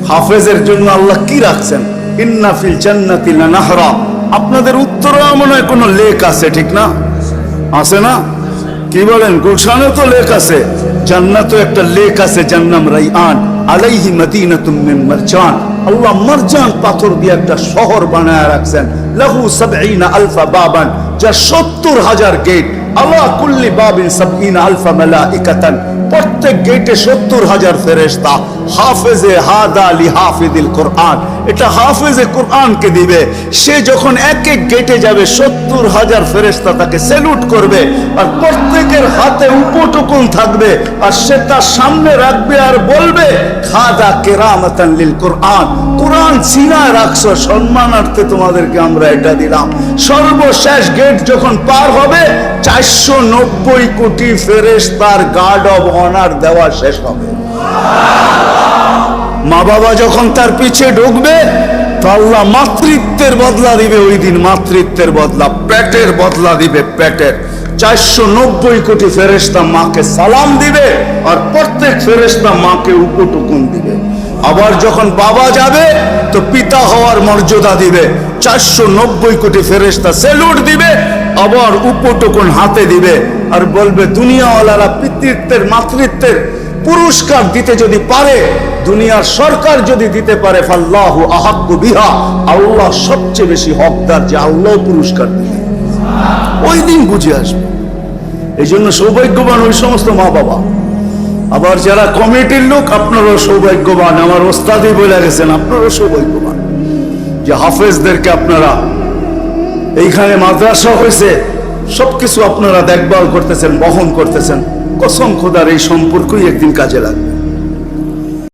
হাফেজের জন্য আল্লাহ কি রাখছেন? ইন্না ফিল জান্নাতি লানাহরা। আপনাদের উত্তরে মনে হয় কোনো লেক আছে, ঠিক না? আছে না? কি বলেন? গুলশানে তো লেক আছে, জান্নাতে একটা লেক আছে, যার নাম রাইয়ান। আলাইহি মাদিনাতুম মিন মারজান। আল্লাহ মারজান পাথর দিয়ে একটা শহর বানায় রাখছেন। লাহু ৭০ আলফা বাবান, যা ৭০,০০০ গেট। আলা কুল্লি বাবিন ৭০ আলফা মালাইকাতান, প্রত্যেক গেটে ৭০,০০০ ফেরেশতা। হাফেজে হাদা লি হাফিজিল কোরআন, এটা হাফেজে কোরআনকে দিবে। সে যখন এক এক গেটে যাবে ৭০,০০০ ফেরেশতা তাকে স্যালুট করবে, আর প্রত্যেকের হাতে উপটুকুন থাকবে, আর সে তার সামনে রাখবে আর বলবে খাদা কেরামাতান লিল কোরআন, কোরআন সিনায় রাখছো, সম্মানার্থে তোমাদেরকে আমরা এটা দিলাম। সর্বশেষ গেট যখন পার হবে ৪৯০ কোটি ফেরেশতার গার্ড অব অনার দেওয়া শেষ হবে। মা বাবা যখন তার পিছে ঢুকবে তো আল্লাহ মাতৃত্বের বদলা দিবে। ওই দিন মাতৃত্বের বদলা, পেটের বদলা দিবে, পেটের। ৪৯০ কোটি ফেরেশতা মাকে সালাম দিবে, আর প্রত্যেক ফেরেশতা মাকে উপটুকুন দিবে। আবার যখন বাবা যাবে তো পিতা হওয়ার মর্যাদা দিবে, ৪৯০ কোটি ফেরেশতা স্যালুট দিবে, আবার উপটুকুন হাতে দিবে, আর বলবে দুনিয়াওয়ালারা পিতৃত্বের মাতৃত্বের পুরস্কার দিতে যদি পারে, দুনিয়ার সরকার যদি দিতে পারে, ফাল্লাহু আহাক্কু বিহা, আল্লাহ সবচেয়ে বেশি হকদার যে আল্লাহ পুরস্কার দিবে। ওই দিন বুঝে আসবে। এই জন্য সৌভাগ্যবান ওই সমস্ত মা বাবা। আবার যারা কমিটির লোক, আপনারাও সৌভাগ্যবান। আমার ওস্তাদই বলে গেছেন, আপনারাও সৌভাগ্যবান যে হাফেজদেরকে আপনারা, এইখানে মাদ্রাসা হয়েছে, সবকিছু আপনারা দেখভাল করতেছেন, বহন করতেছেন। কসম খোদার এই সম্পর্কই একদিন কাজে লাগবে।